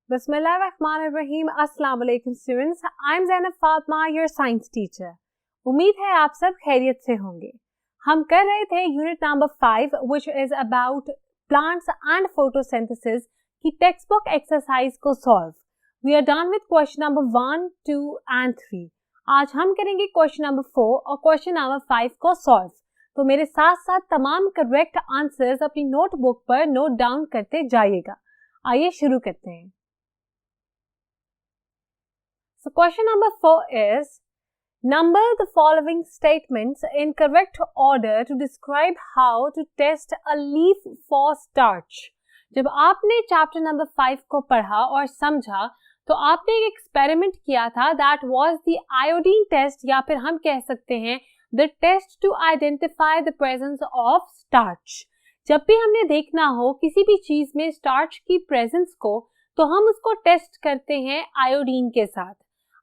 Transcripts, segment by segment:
Bismillahirrahmanirrahim. Assalamu alaikum students. I'm Zainab Fatma, your science teacher. उम्मीद है आप सब खैरियत से होंगे. हम कर रहे थे unit number 5 which is about plants and photosynthesis की टेक्स्ट बुक एक्सरसाइज को solve. We are done with question number 1, 2 and 3. आज हम करेंगे क्वेश्चन नंबर 4 और क्वेश्चन नंबर 5 को सॉल्व. तो मेरे साथ साथ तमाम करेक्ट आंसर्स अपनी नोटबुक पर नोट डाउन करते जाइएगा. आइए शुरू करते हैं. So question number 4 is, number the following statements in correct order to describe how to test a leaf for starch. जब आपने चैप्टर नंबर 5 को पढ़ा और समझा तो आपने एक एक्सपेरिमेंट किया था, that was the iodine test, या फिर हम कह सकते हैं the test to identify the presence of starch. जब भी हमने देखना हो किसी भी चीज में स्टार्च की प्रेजेंस को तो हम उसको टेस्ट करते हैं आयोडीन के साथ.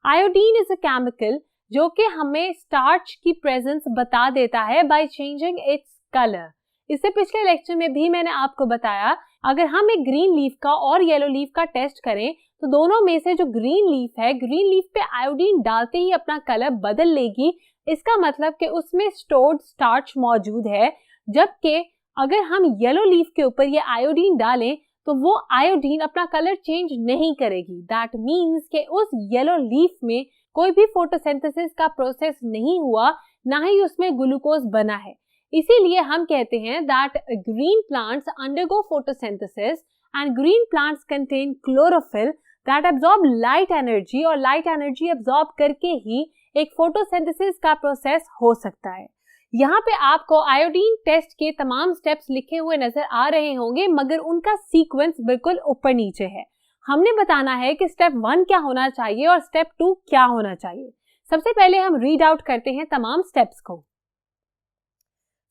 आयोडीन इज अ केमिकल जो कि हमें स्टार्च की प्रेजेंस बता देता है बाय चेंजिंग इट्स कलर. इससे पिछले लेक्चर में भी मैंने आपको बताया, अगर हम एक ग्रीन लीफ का और येलो लीफ का टेस्ट करें तो दोनों में से जो ग्रीन लीफ है, ग्रीन लीफ पे आयोडीन डालते ही अपना कलर बदल लेगी. इसका मतलब कि उसमें स्टोर्ड स्टार्च मौजूद है. जबकि अगर हम येलो लीफ के ऊपर ये आयोडीन डालें तो वो आयोडीन अपना कलर चेंज नहीं करेगी. दैट मीन्स कि उस येलो लीफ में कोई भी फोटोसिंथेसिस का प्रोसेस नहीं हुआ, ना ही उसमें ग्लूकोज बना है. इसीलिए हम कहते हैं that green plants undergo photosynthesis and green plants contain chlorophyll that absorb light energy, और लाइट एनर्जी एब्जॉर्ब करके ही एक फोटोसिंथेसिस का प्रोसेस हो सकता है. यहाँ पे आपको आयोडीन टेस्ट के तमाम स्टेप्स लिखे हुए नजर आ रहे होंगे, मगर उनका सीक्वेंस बिल्कुल ऊपर नीचे है. हमने बताना है कि स्टेप 1 क्या होना चाहिए और स्टेप 2 क्या होना चाहिए. सबसे पहले हम रीड आउट करते हैं तमाम स्टेप्स को.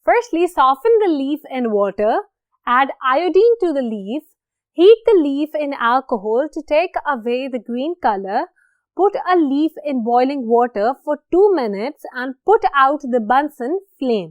Firstly, soften the leaf in water, add iodine to the leaf, heat the leaf in alcohol to take away the green color, put a leaf in boiling water for 2 minutes and put out the Bunsen flame.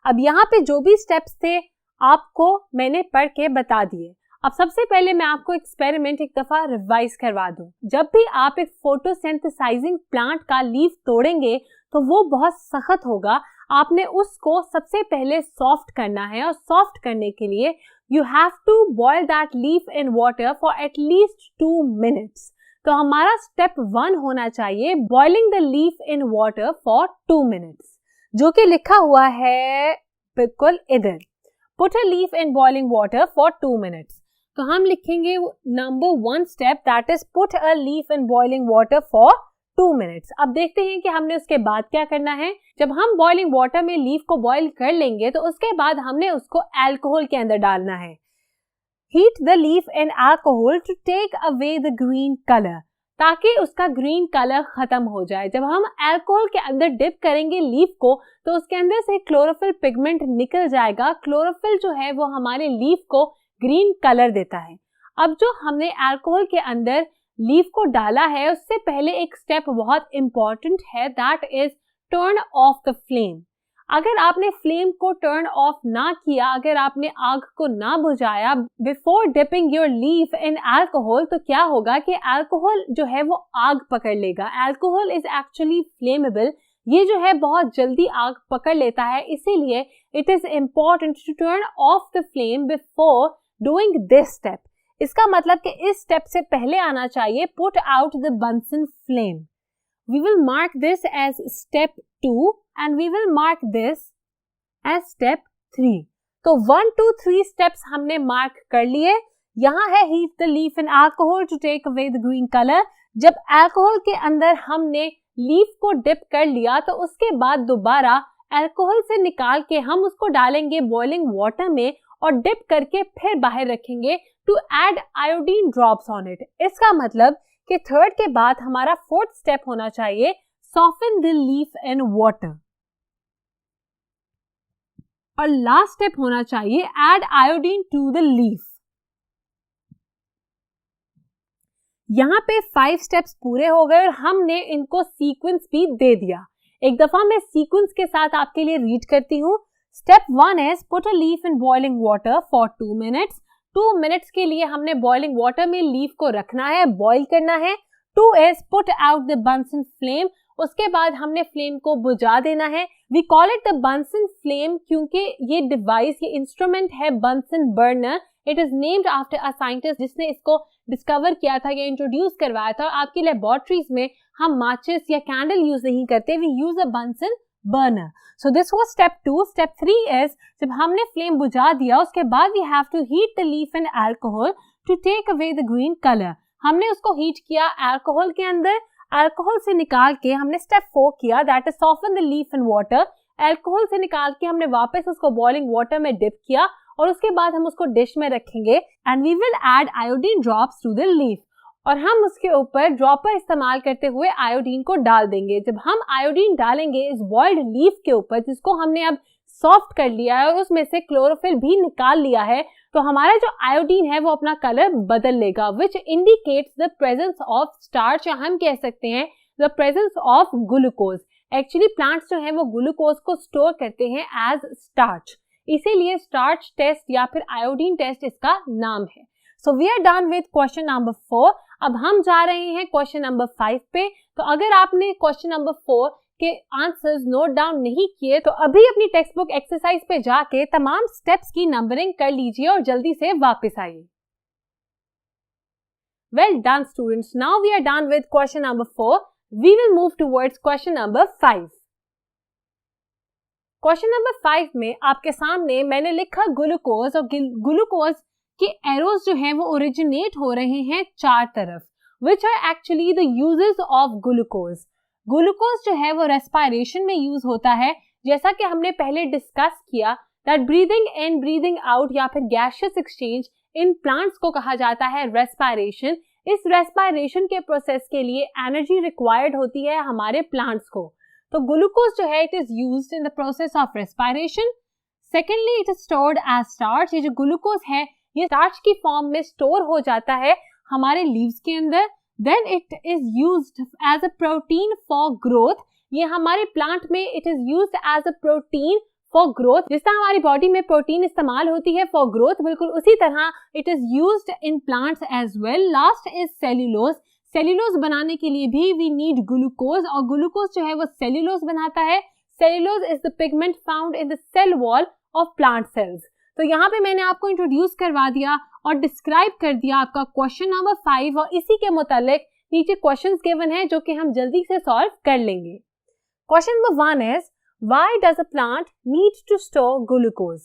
अब यहाँ पे जो भी steps थे आपको मैंने पढ़ के बता दिए. अब सबसे पहले मैं आपको एक्सपेरिमेंट एक दफा रिवाइज करवा दूं. जब भी आप एक फोटोसिंथेसाइजिंग प्लांट का लीफ तोड़ेंगे तो वो बहुत सख्त होगा. आपने उसको सबसे पहले सॉफ्ट करना है, और सॉफ्ट करने के लिए you have to boil that leaf in water for at least 2 minutes. तो हमारा स्टेप 1 होना चाहिए boiling the leaf in water for 2 minutes, जो कि लिखा हुआ है बिल्कुल इधर. Put a leaf in boiling water for 2 minutes. तो हम लिखेंगे number 1 step, that is put a leaf in boiling water for 2 minutes. अब देखते हैं कि हमने उसके बाद क्या करना है. जब हम बॉइलिंग वाटर में लीफ को बॉइल कर लेंगे तो उसके बाद हमने उसको अल्कोहल के अंदर डालना है. Heat the leaf in alcohol to take away the green color, ताकि उसका ग्रीन कलर खत्म हो जाए. जब हम अल्कोहल के अंदर डिप करेंगे लीफ को तो उसके अंदर से क्लोरोफिल पिगमेंट निकल जाएगा. क्लोरोफिल जो है वो हमारे लीफ को ग्रीन कलर देता है. अब जो हमने अल्कोहल के अंदर लीफ को डाला है उससे पहले एक स्टेप बहुत इंपॉर्टेंट है, that is turn off the flame. अगर आपने फ्लेम को टर्न ऑफ ना किया, अगर आपने आग को ना बुझाया before dipping your leaf in alcohol, तो क्या होगा कि अल्कोहल जो है वो आग पकड़ लेगा. Alcohol is actually flammable. ये जो है बहुत जल्दी आग पकड़ लेता है, इसीलिए it is important to turn off the flame before doing this step. इसका मतलब कि इस स्टेप से पहले आना चाहिए put out the Bunsen flame. We will mark this as step 2 and we will mark this as step 3. तो 1, 2, 3 steps हमने मार्क कर लिए. यहाँ है heat the leaf in alcohol to take away the green color. जब alcohol के अंदर हमने लीफ को डिप कर लिया तो उसके बाद दोबारा अल्कोहल से निकाल के हम उसको डालेंगे बॉइलिंग वाटर में और डिप करके फिर बाहर रखेंगे to add iodine drops on it. इसका मतलब कि थर्ड के बाद हमारा 4th स्टेप होना चाहिए soften the leaf in water, और लास्ट स्टेप होना चाहिए add iodine to the leaf. यहाँ पे 5 स्टेप्स पूरे हो गए और हमने इनको सीक्वेंस भी दे दिया. एक दफा मैं सीक्वेंस के साथ आपके लिए रीड करती हूँ। Step 1 is put a leaf in boiling water for 2 minutes. 2 minutes के लिए हमने बॉइलिंग वाटर में लीफ को रखना है, बॉइल करना है। 2 is put out the Bunsen flame. उसके बाद हमने फ्लेम को बुझा देना है। We call it the Bunsen flame क्योंकि ये डिवाइस, ये इंस्ट्रूमेंट है Bunsen burner. It is named after a scientist जिसने इसको डिस्कवर किया था या इंट्रोड्यूस करवाया था। आपकी लेबोरेटरीज में हम माचिस या कैंडल यूज नहीं करते, we use a Bunsen burner. So this was step 2। Step 3 is जब हमने फ्लेम बुझा दिया उसके बाद we have to heat the leaf in alcohol to take away the green colour. हमने उसको हीट किया अल्कोहल के अंदर, अल्कोहल से निकाल के हमने स्टेप 4 किया, that is soften the leaf in water. Alcohol से निकाल के हमने वापस उसको बॉइलिंग वाटर में डिप किया और उसके बाद हम उसको डिश में रखेंगे and we will add iodine drops to the leaf और हम उसके ऊपर ड्रॉपर इस्तेमाल करते हुए आयोडीन को डाल देंगे। जब हम आयोडीन डालेंगे इस बॉइल्ड लीफ के ऊपर जिसको हमने अब सॉफ्ट कर लिया है और उसमें से क्लोरोफिल भी निकाल लिया है, तो हमारा जो आयोडीन है वो अपना कलर बदल लेगा, which indicates the presence of starch, या हम कह सकते हैं the presence of glucose. Actually plants जो है वो ग्लूकोज को स्टोर करते हैं एज स्टार्च, इसीलिए स्टार्च टेस्ट या फिर आयोडीन टेस्ट इसका नाम है। So we are done with question number 4। अब हम जा रहे हैं क्वेश्चन नंबर 5 पे। तो अगर आपने क्वेश्चन नंबर 4 के आंसर्स नोट डाउन नहीं किए तो अभी अपनी टेक्स्ट बुक एक्सरसाइज पे जाके तमाम स्टेप्स की नंबरिंग कर लीजिए और जल्दी से वापस आइए। Well done students, now we are done with question number 4। We will move towards question number 5। Question number 5 में आपके सामने मैंने लिखा ग्लूकोज, और ग्लूकोज के एरोज जो हैं वो ओरिजिनेट हो रहे हैं 4 तरफ, which are actually the uses of glucose. Glucose जो है वो रेस्पिरेशन में यूज होता है, जैसा कि हमने पहले डिस्कस किया that breathing in breathing out या फिर गैसियस एक्सचेंज इन प्लांट्स को कहा जाता है रेस्पिरेशन। इस रेस्पिरेशन के प्रोसेस के लिए एनर्जी रिक्वायर्ड होती है हमारे प्लांट्स को। तो ग्लूकोज जो है it is used in the process of respiration. Secondly it is stored as starch. ये जो ग्लूकोज है ये स्टार्च की फॉर्म में स्टोर हो जाता है हमारे लीव्स के अंदर। Then it is used as a protein for growth. ये हमारे प्लांट में it is used as a protein for growth. जिस तरह हमारी बॉडी में प्रोटीन इस्तेमाल होती है फॉर ग्रोथ, बिल्कुल उसी तरह it is used in plants as well. Last is cellulose. Cellulose बनाने के लिए भी वी नीड ग्लूकोज, और ग्लूकोज जो है वो सेल्यूलोज बनाता है। Cellulose is the pigment found in the cell wall of plant cells. तो यहाँ पे मैंने आपको इंट्रोड्यूस करवा दिया और डिस्क्राइब कर दिया आपका क्वेश्चन नंबर 5, और इसी के मुतालिक नीचे क्वेश्चंस गिवन है जो कि हम जल्दी से सॉल्व कर लेंगे। Question number 1 is why does a plant need to store glucose.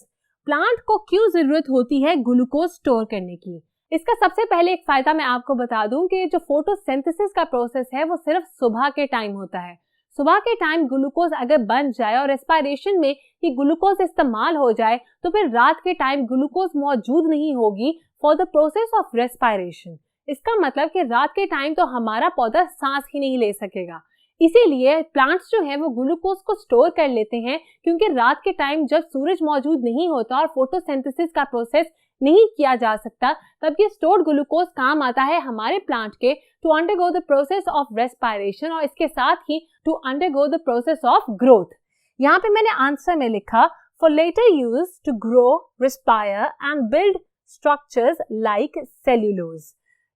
Plant को क्यों जरूरत होती है ग्लूकोज स्टोर करने की? इसका सबसे पहले एक फायदा मैं आपको बता दूं कि जो फोटोसिंथेसिस का प्रोसेस है वो सिर्फ सुबह के टाइम होता है। सुबह के टाइम ग्लूकोज अगर बन जाए और रेस्पिरेशन में ये ग्लूकोज इस्तेमाल हो जाए तो फिर रात के टाइम ग्लूकोज मौजूद नहीं होगी for the process of respiration. इसका मतलब कि रात के टाइम तो हमारा पौधा सांस ही नहीं ले सकेगा। इसीलिए प्लांट्स जो है वो ग्लूकोज को स्टोर कर लेते हैं, क्योंकि रात के टाइम जब सूरज मौजूद नहीं होता और फोटोसिंथेसिस का प्रोसेस नहीं किया जा सकता, तब ये स्टोर्ड ग्लूकोज काम आता है हमारे प्लांट के to undergo the process of respiration, और इसके साथ ही to undergo the process of growth. यहाँ पे मैंने आंसर में लिखा for later use to grow, respire and build structures like cellulose.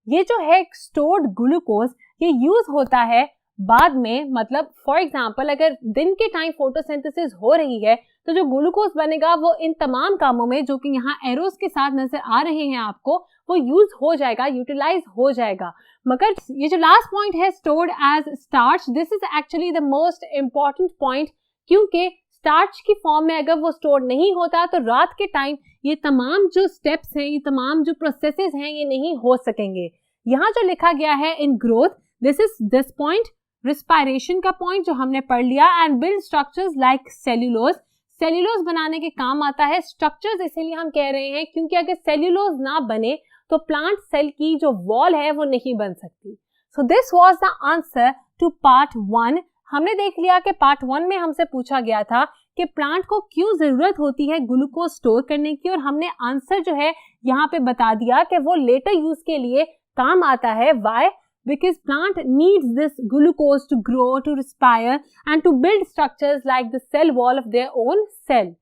ये जो है स्टोर्ड ग्लूकोज ये यूज होता है बाद में, मतलब फॉर एग्जाम्पल अगर दिन के टाइम फोटोसिंथेसिस हो रही है तो जो ग्लूकोज बनेगा वो इन तमाम कामों में जो कि यहाँ एरोस के साथ नजर आ रहे हैं आपको, वो यूज हो जाएगा, यूटिलाइज हो जाएगा। मगर ये जो लास्ट पॉइंट है stored as starch, this is actually the most important point, क्योंकि स्टार्च की फॉर्म में अगर वो स्टोर नहीं होता तो रात के टाइम ये तमाम जो स्टेप्स हैं, ये तमाम जो प्रोसेसेस हैं, ये नहीं हो सकेंगे। यहाँ जो लिखा गया है in growth, this is this point, respiration का पॉइंट जो हमने पढ़ लिया, and build structures like cellulose. Cellulose बनाने के काम आता है। स्ट्रक्चर्स इसीलिए हम कह रहे हैं क्योंकि अगर सेल्यूलोज ना बने तो प्लांट सेल की जो वॉल है वो नहीं बन सकती। So this was the answer to part 1। हमने देख लिया कि पार्ट 1 में हमसे पूछा गया था कि प्लांट को क्यों जरूरत होती है ग्लूकोज स्टोर करने की, और हमने आंसर जो है यहाँ पे बता दिया कि वो लेटर यूज के लिए काम आता है। Y? because plant needs this glucose to grow, to respire and to build structures like the cell wall of their own cell.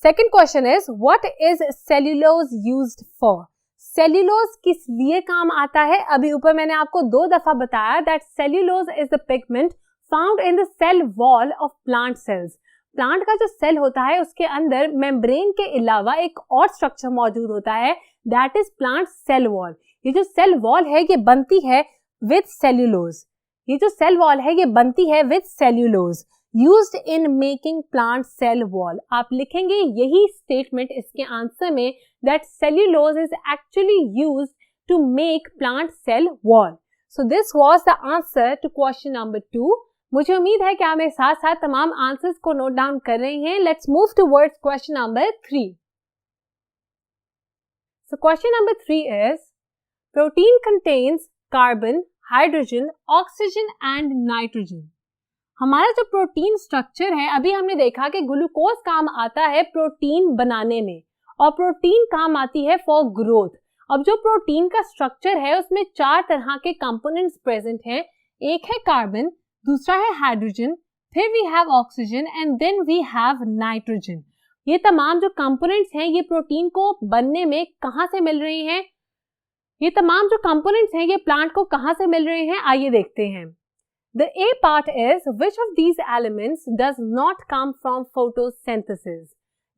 Second question is, what is cellulose used for? Cellulose किस लिए काम आता है? अभी ऊपर मैंने आपको 2 दफा बताया that cellulose is the pigment found in the cell wall of plant cells. Plant का जो सेल होता है उसके अंदर मेम्ब्रेन के अलावा एक और स्ट्रक्चर मौजूद होता है, that is plant cell wall. ये जो सेल वॉल है ये बनती है विद सेल्यूलोज. ये जो सेल वॉल है ये बनती है with cellulose used in making plant cell wall. आप लिखेंगे यही स्टेटमेंट इसके आंसर में, that cellulose is actually used to make plant cell wall. So this was the answer to question number 2. मुझे उम्मीद है कि आप मेरे साथ साथ तमाम आंसर्स को नोट डाउन कर रहे हैं. Let's move towards question number 3. So question number 3 is, protein contains carbon, hydrogen, oxygen and nitrogen. हमारा जो प्रोटीन स्ट्रक्चर है, अभी हमने देखा कि ग्लूकोज काम आता है प्रोटीन बनाने में और प्रोटीन काम आती है फॉर ग्रोथ. अब जो प्रोटीन का स्ट्रक्चर है उसमें 4 तरह के कंपोनेंट्स प्रेजेंट हैं. एक है कार्बन, दूसरा है हाइड्रोजन, फिर we have oxygen and then we have nitrogen. ये तमाम जो कंपोनेंट्स हैं ये प्रोटीन को बनने में कहां से मिल रहे हैं? ये तमाम जो कंपोनेंट्स हैं ये प्लांट को कहां से मिल रहे हैं? आइए देखते हैं. The A part is, which of these elements does not come from photosynthesis?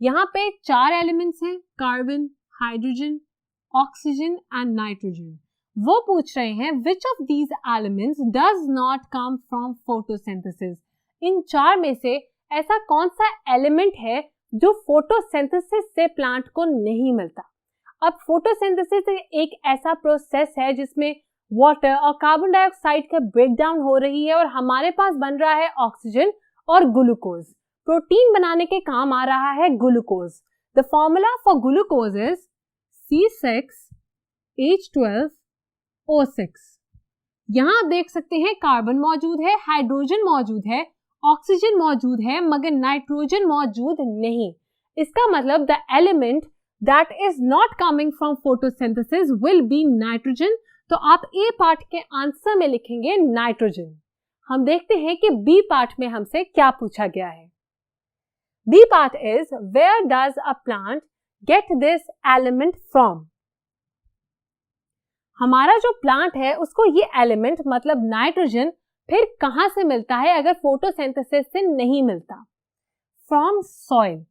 यहाँ पे 4 एलिमेंट्स हैं, carbon, hydrogen, oxygen and nitrogen. वो पूछ रहे हैं which of these elements does not come from photosynthesis? इन 4 में से ऐसा कौन सा एलिमेंट है जो फोटोसिंथेसिस से प्लांट को नहीं मिलता? अब फोटोसिंथेसिस एक ऐसा प्रोसेस है जिसमें वाटर और कार्बन डाइऑक्साइड का ब्रेकडाउन हो रही है और हमारे पास बन रहा है ऑक्सीजन और ग्लूकोज. प्रोटीन बनाने के काम आ रहा है glucose. The formula for glucose is C6H12O6. यहां आप देख सकते हैं कार्बन मौजूद है, हाइड्रोजन मौजूद है, ऑक्सीजन मौजूद है, मगर नाइट्रोजन मौजूद नहीं. इसका मतलब the element that is not coming from photosynthesis will be nitrogen. तो आप ए पार्ट के आंसर में लिखेंगे नाइट्रोजन. हम देखते हैं कि बी पार्ट में हमसे क्या पूछा गया है. B part is, where does a plant get this element from? हमारा जो प्लांट है उसको ये एलिमेंट मतलब नाइट्रोजन फिर कहां से मिलता है अगर फोटोसिंथेसिस से नहीं मिलता? From soil.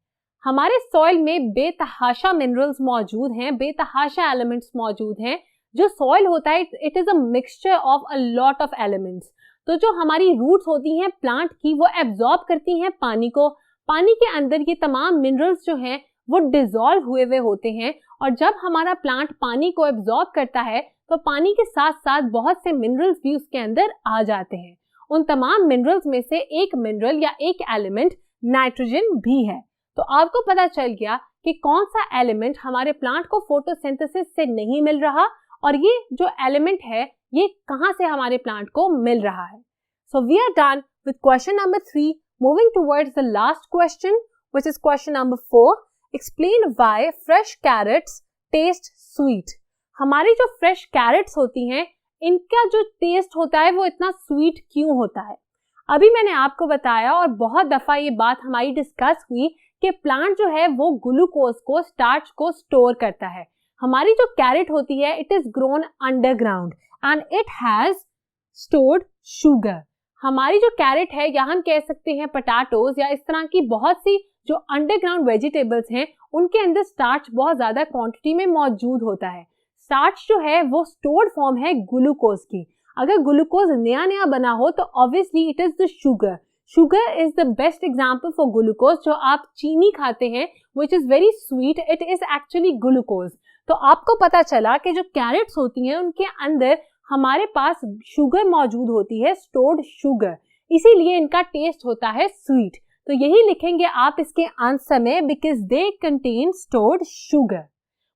हमारे सॉइल में बेतहाशा मिनरल्स मौजूद हैं, बेतहाशा एलिमेंट्स मौजूद हैं. जो सॉइल होता है it is a mixture of a lot of elements. तो जो हमारी रूट्स होती हैं प्लांट की वो एब्जॉर्ब करती हैं पानी को. पानी के अंदर ये तमाम मिनरल्स जो हैं वो डिसॉल्व हुए हुए होते हैं और जब हमारा प्लांट पानी को एब्जॉर्ब करता है तो पानी के साथ साथ बहुत से मिनरल्स भी उसके अंदर आ जाते हैं. उन तमाम मिनरल्स में से एक मिनरल या एक एलिमेंट नाइट्रोजन भी है. तो आपको पता चल गया कि कौन सा एलिमेंट हमारे प्लांट को फोटोसिंथेसिस से नहीं मिल रहा और ये जो एलिमेंट है ये कहां से हमारे प्लांट को मिल रहा है. So we are done with question number 3. Moving towards the last question which is question number 4. Explain why fresh carrots taste sweet. हमारी जो फ्रेश कैरेट्स होती हैं इनका जो टेस्ट होता है वो इतना स्वीट क्यों होता है? अभी मैंने आपको बताया और बहुत दफा ये बात हमारी डिस्कस हुई कि प्लांट जो है वो ग्लूकोज को, स्टार्च को स्टोर करता है. हमारी जो कैरेट होती है it is grown underground and it has stored sugar. हमारी जो कैरेट है या हम कह सकते हैं पटाटोज या इस तरह की बहुत सी जो अंडरग्राउंड वेजिटेबल्स हैं उनके अंदर स्टार्च बहुत ज्यादा क्वांटिटी में मौजूद होता है. स्टार्च जो है वो स्टोर्ड फॉर्म है ग्लूकोज की. अगर ग्लूकोज नया नया बना हो तो obviously it is the sugar. Sugar is the best example for glucose. जो आप चीनी खाते हैं which is very sweet, it is actually glucose. तो आपको पता चला कि जो कैरेट्स होती हैं उनके अंदर हमारे पास शुगर मौजूद होती है, स्टोर्ड शुगर, इसीलिए इनका टेस्ट होता है स्वीट. तो यही लिखेंगे आप इसके आंसर में, because they contain stored sugar.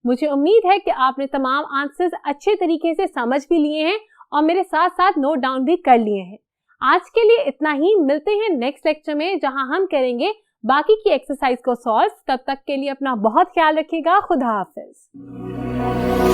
मुझे उम्मीद है कि आपने तमाम आंसर्स अच्छे तरीके से समझ भी लिए हैं और मेरे साथ साथ नोट डाउन भी कर लिए हैं. आज के लिए इतना ही. मिलते हैं नेक्स्ट लेक्चर में जहां हम करेंगे बाकी की एक्सरसाइज को सॉल्व. तब तक के लिए अपना बहुत ख्याल रखिएगा. खुदा हाफिज.